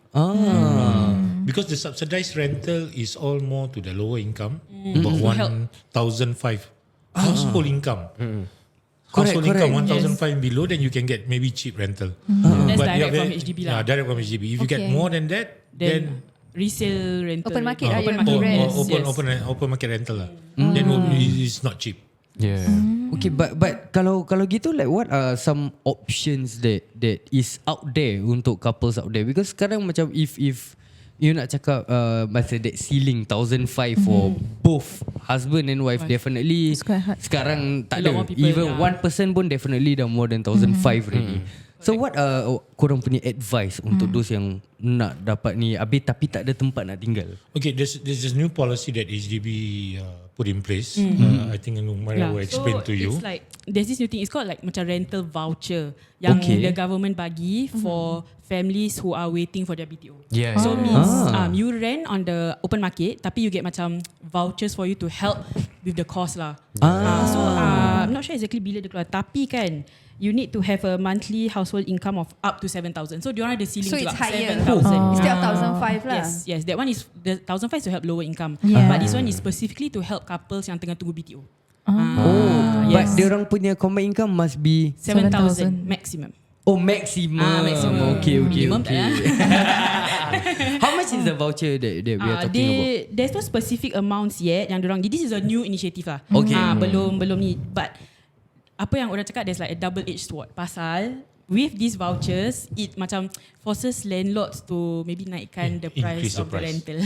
Because the subsidized rental is all more to the lower income, about Help. 1,005 household income. Correct, Household income correct. 1,005 below, then you can get maybe cheap rental. That's But direct you from have- HDB lah. Yeah, direct from HDB. If you get Okay. more than that, then resale rental. Open market lah, Open you market rent. rent. open market rental lah. Then it's not cheap. Yeah. okay, but kalau gitu like what are some options that is out there untuk couples out there? Because sekarang macam if you nak cakap masa that ceiling 1,005 for both husband and wife, definitely It's quite hard. sekarang tak A lot ada. more people, Even yeah. one person pun definitely dah more than 1,005 already. So what korang punya advice untuk those yang nak dapat ni habis tapi tak ada tempat nak tinggal? Okay, there's this new policy that HDB put in place. I think Umara will explain to you. It's like there's this new thing. It's called like macam rental voucher yang Okay. the government bagi for families who are waiting for their BTO. Yeah. So means you rent on the open market tapi you get macam vouchers for you to help with the cost lah. So I'm not sure exactly bila dia keluar tapi kan you need to have a monthly household income of up to 7,000. So diorang ada ceiling So juga it's higher. 7,000. Instead of 1,005 lah. Yes, that one is the 1,005 is to help lower income. Yeah. But this one is specifically to help couples yang tengah tunggu BTO. But diorang punya combined income must be 7,000 maximum. maximum. Maximum. Okay. Minimum tak ada. How much is the voucher that we are talking about? There's no specific amounts yet yang diorang. This is a new initiative lah. Okay. Belum ni. But apa yang orang cakap, there's like a double-edged sword. Pasal with these vouchers, it macam forces landlords to maybe naikkan the price Increase the of the price. rental.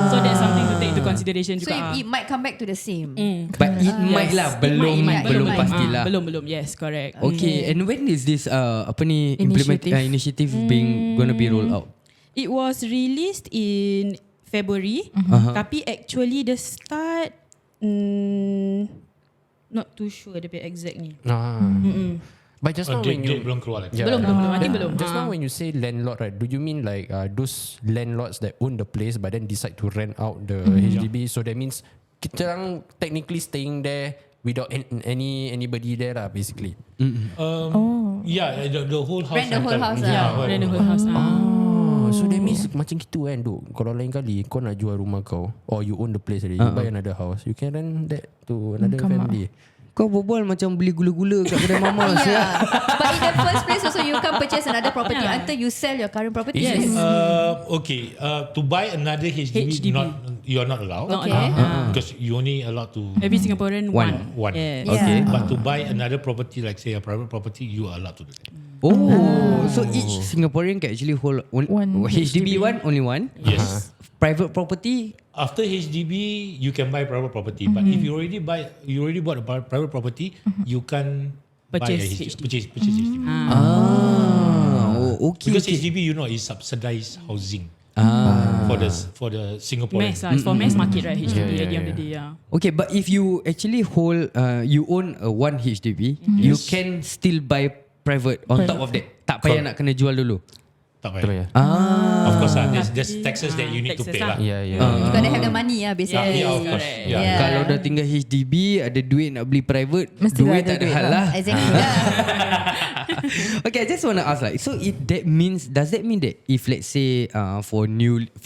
So that's something to take into consideration So juga. it might come back to the same. But it might lah, belum pastilah. Belum, yes, correct. Okay, and when is this Initiative. initiative being gonna be rolled out? It was released in February, tapi actually the start not too sure the exact ni. But just now when you belum keluar lagi. Yeah. Belum. I think belum. Just now when you say landlord, right? Do you mean like those landlords that own the place but then decide to rent out the HDB? So that means kita orang technically staying there without anybody there lah, basically. Yeah, the whole house. Rent the whole rental. house Rent the whole house. So that means macam gitu kan, Duk. Kalau lain kali kau nak jual rumah kau, or you own the place already, you buy another house, you can rent that to another family. Kau berbual macam beli gula-gula kat kedai mama. Yeah. But in the first place also you can't purchase another property until you sell your current property. Yes. Okay, to buy another HDB, you are not allowed. Not Okay. Because you only allowed to Every Singaporean one. Yes. Okay. But to buy another property, like say a private property, you are allowed to do that. So each Singaporean can actually hold one HDB one, only one. Yes. private property. After HDB, you can buy private property. But if you already bought a private property, you can Purchase buy a HDB. purchase HDB. Okay. Because HDB, is subsidized housing for the Singaporean. Mass it's for mass market, right? HDB at the end of the day, yeah. Okay, but if you actually you own a one HDB, you can still buy private on top of that. Tak payah nak kena jual dulu. Tak Tak payah. payah. Of course, there's taxes that you need to Taxes pay lah. Yeah. You gotta have the money basically. Yeah, of course. correct. Yeah. Kalau dah tinggal HDB, ada duit nak beli private, Mesti duit ada tak ada duit hal lah. lah. Exactly. Okay, I just want to ask so does that mean that if let's say for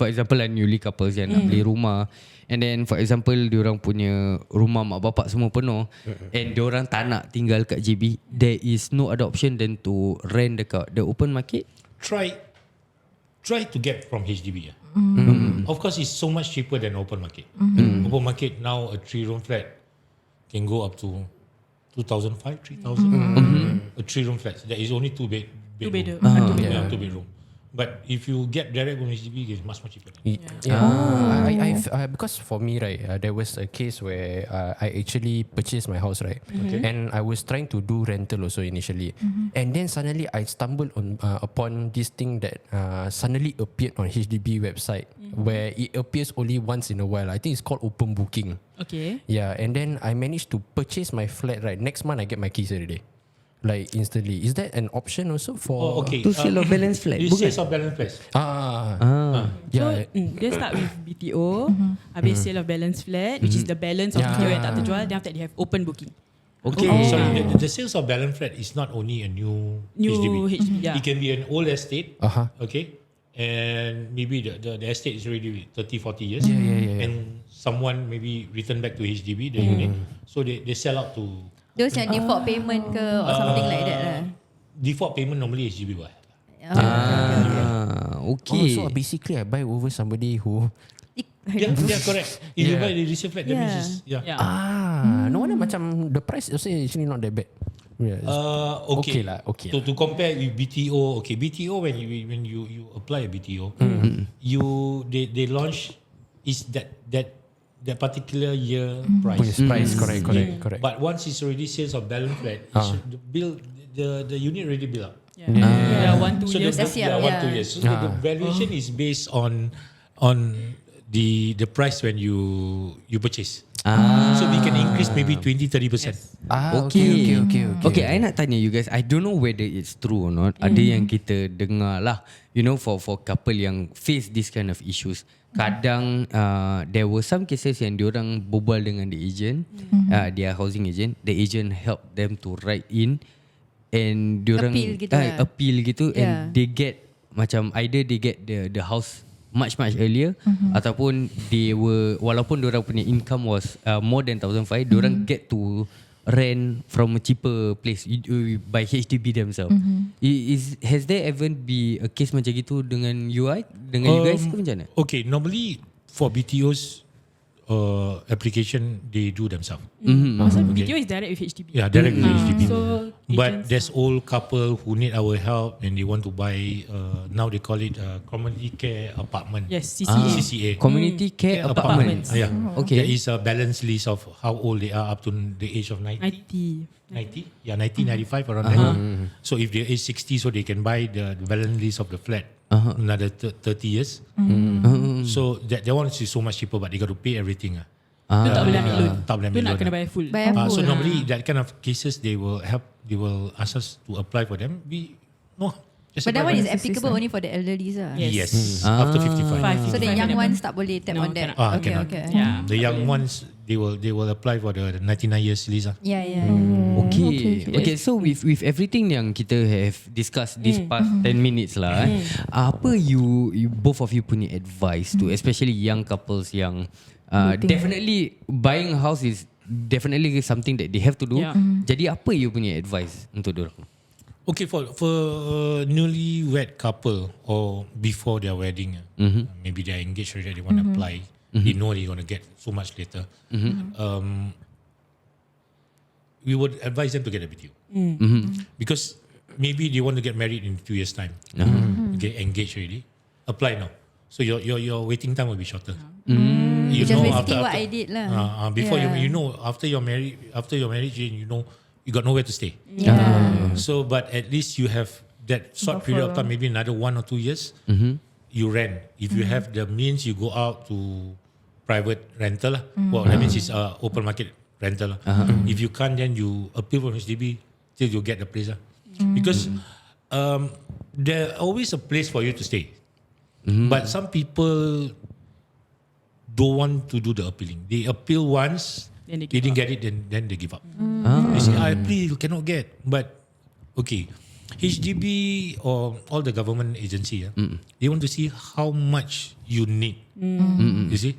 example newly couples yang nak beli rumah, and then for example diorang punya rumah mak bapak semua penuh, and diorang tak nak tinggal kat JB, there is no other option than to rent dekat the open market? Try to get from HDB. Of course, it's so much cheaper than open market. Open market now, a 3-room flat can go up to 2,500, 3,000. A 3-room flat that is only 2 bedroom. 2 bedroom. 2 bedroom. But if you get direct from HDB, it's much more cheaper. Because for me, right, there was a case where I actually purchased my house, right, and I was trying to do rental also initially, and then suddenly I stumbled upon this thing that suddenly appeared on HDB website, where it appears only once in a while. I think it's called open booking. Okay. Yeah, and then I managed to purchase my flat. Right, next month I get my keys already. Like instantly. Is that an option also for? To sale of balance flat. Sales of balance flats. Yeah. So they start with BTO, habis sale of balance flat, which is the balance of BTO yang tak terjual. Then after that they have open booking. Okay. Sorry, the sales of balance flat is not only a new HDB. Yeah. It can be an old estate. Okay. And maybe the estate is already 30-40 years. And someone maybe return back to HDB, the unit. So they sell out to... Those yang default payment ke or something like that lah. Default payment normally HDB buat. Okay. So basically I buy over somebody who... Yeah, correct. If you buy the resale flat, that means no wonder macam the price also actually not that bad. Yeah, okay lah. To compare with BTO, BTO when you apply a BTO, they launch is that particular year price. Correct. But once it's already sales of balance flat, the unit already built up. Yeah, 1-2 So years. the 1-2 years. So the valuation is based on the price when you purchase. So we can increase maybe 20-30%. Okay, I nak tanya you guys, I don't know whether it's true or not. Ada yang kita dengar lah, for couple yang face this kind of issues. Kadang there were some cases yang diorang berbual dengan the agent, their housing agent. The agent help them to write in, and diorang appeal gitu, and they get macam either they get the house much earlier, ataupun walaupun diorang punya income was more than 1,500, diorang get to rent from a cheaper place by HDB themselves. Has there ever be a case macam gitu dengan you guys ke macam mana? Okay, normally for BTOs application they do themselves. Also BTO is direct with HDB. Yeah, direct with HDB. So But there's old couple who need our help and they want to buy now they call it community care apartment. Yes, CCA. Community care apartment. Yeah. Okay. There is a balance list of how old they are up to the age of 90. 90? Yeah, 90, 95 around that. So if they're age 60, so they can buy the balance list of the flat another 30 years. So that one is so much cheaper, but they got to pay everything. Tu tak boleh ambil loan. Tak boleh ambil Tu nak loan. kena bayar full. So normally that kind of cases they will ask us to apply for them. But that one is applicable only for the elderly lah. Yes. After 55. So the young ones tak boleh tap on that. Cannot. Okay. The young ones they will apply for the 99 years lease. Yeah. Okay. So with everything yang kita have discussed this past 10 minutes lah, apa you both of you punya advice to especially young couples yang definitely buying a house is definitely something that they have to do. Jadi apa you punya advice untuk diorang? Okay, for newly-wed couple or before their wedding, maybe they're engaged already, they want to apply. They know they're going to get so much later. We would advise them to get a BTO. Because maybe they want to get married in 2 years' time. Okay, engaged already. Apply now. So your waiting time will be shorter. Which is basically what I did lah. Before after your marriage, you got nowhere to stay. So, but at least you have that short period of time, maybe another 1 or 2 years. You rent. If you have the means, you go out to private rental lah. Well, that means it's open market rental lah. If you can't, then you appeal from HDB till you get the place lah. Because there always a place for you to stay. But some people don't want to do the appealing. They appeal once, they didn't get it, then they give up. They say, I appeal, cannot get. But okay, HDB or all the government agency, they want to see how much you need. You see?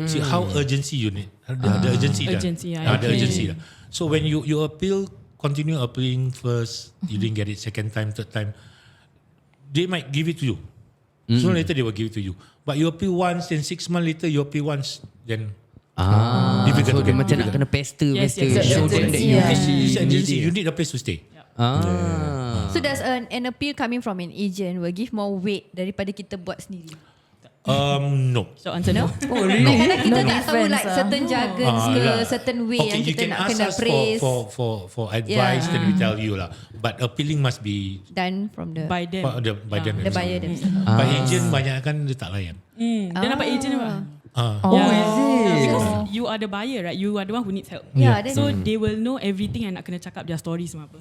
See how urgency you need. The urgency. The urgency. So when you appeal, continue appealing first, you didn't get it, second time, third time, they might give it to you. Sooner or later they will give it to you. But you appeal once, then 6 months later you appeal once, then difficult to get. Macam nak kena pester. Show them that you need a place to stay. So does an appeal coming from an agent will give more weight daripada kita buat sendiri? No. So answer no. Oh really? Kadang kita tak tahu like certain jargons ke certain way yang kita nak kena praise. For advice, then we tell you lah. But appealing must be done from the By them. by them. the buyer themselves. By agent banyak kan dia tak layan. Dia dapat agent apa? Is it? Because you are the buyer, right? You are the one who needs help. Then So they will know everything and nak kena cakap their stories semua apa.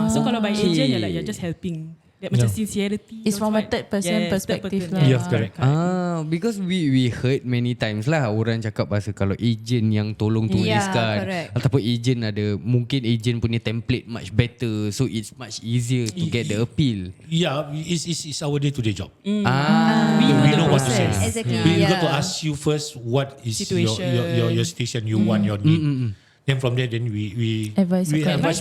So kalau by agent, you're just helping. That macam sincerity. It's from a third person perspective lah. Yes, correct. Because we heard many times lah orang cakap pasal kalau agent yang tolong tuliskan ataupun agent ada mungkin agent punya template much better, so it's much easier to get the appeal. Yeah, it's our day-to-day job. We know what to say. Exactly. We got to ask you first what is your situation you want, your need. Then from there, then we advise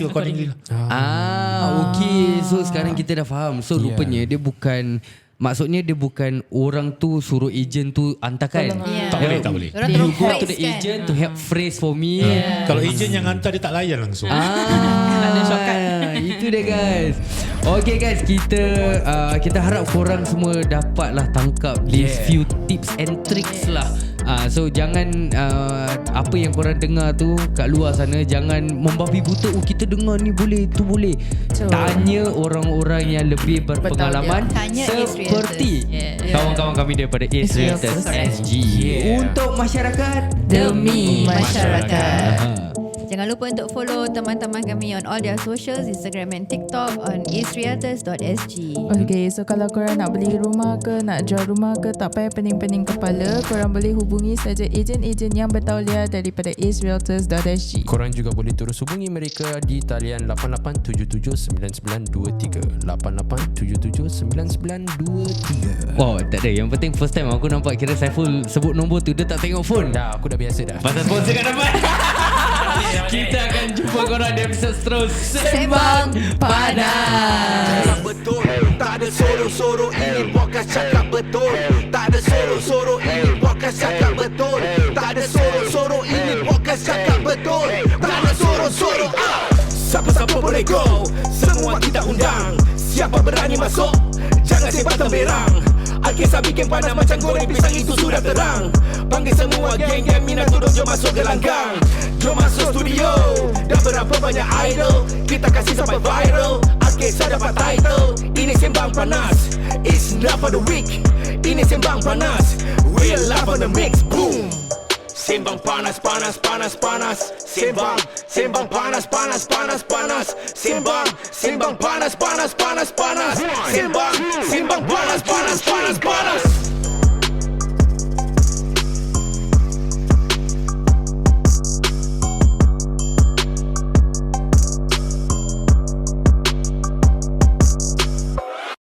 you accordingly. Okay. So sekarang kita dah faham. So rupanya dia bukan, maksudnya dia bukan orang tu suruh agent tu hantarkan. Tak boleh. You go to the agent to help phrase for me. Kalau agent yang hantar, dia tak layan langsung. Itu dia guys. Okay guys, kita harap korang semua dapatlah tangkap these few tips and tricks lah. So jangan apa yang korang dengar tu kat luar sana, jangan membabi buta. Kita dengar ni boleh, tu boleh. Tanya orang-orang yang lebih berpengalaman seperti kawan-kawan kami daripada AceRealtorsSg. Untuk masyarakat, Demi masyarakat. Jangan lupa untuk follow teman-teman kami on all their socials, Instagram and TikTok on AceRealtorsSg. Okay, so kalau korang nak beli rumah ke, nak jual rumah ke, tak payah pening-pening kepala, korang boleh hubungi saja ejen-ejen yang bertauliah daripada AceRealtorsSg. Korang juga boleh terus hubungi mereka di talian 88779923 88779923. Oh tak ada, yang penting first time aku nampak kira Saiful sebut nombor tu dia tak tengok phone. Dah, aku dah biasa dah. Pasal sponsor kan dapat. Kita akan jumpa korang di episod terus Sembang Panas. Betul, tak ada sorok-sorok, ini podcast cakap betul. Tak ada sorok-sorok, ini podcast cakap betul. Tak ada sorok-sorok, ini podcast cakap betul. Tak ada sorok-sorok. Siapa-siapa boleh go, semua kita undang. Siapa berani masuk, jangan sebab temberang. Al-Kisah bikin panas macam goreng pisang, itu sudah terang. Panggil semua geng yang minat tudung, jom masuk gelanggang. Jom masuk studio, dah berapa banyak idol, kita kasih sampai viral. Al-Kisah dapat title, ini Sembang Panas. It's not for the weak, ini Sembang Panas. Real life on the mix, boom. Sembang panas, panas, panas, panas. Sembang panas, panas, panas, panas. Sembang panas, panas, panas, panas. Sembang panas, panas, panas, panas.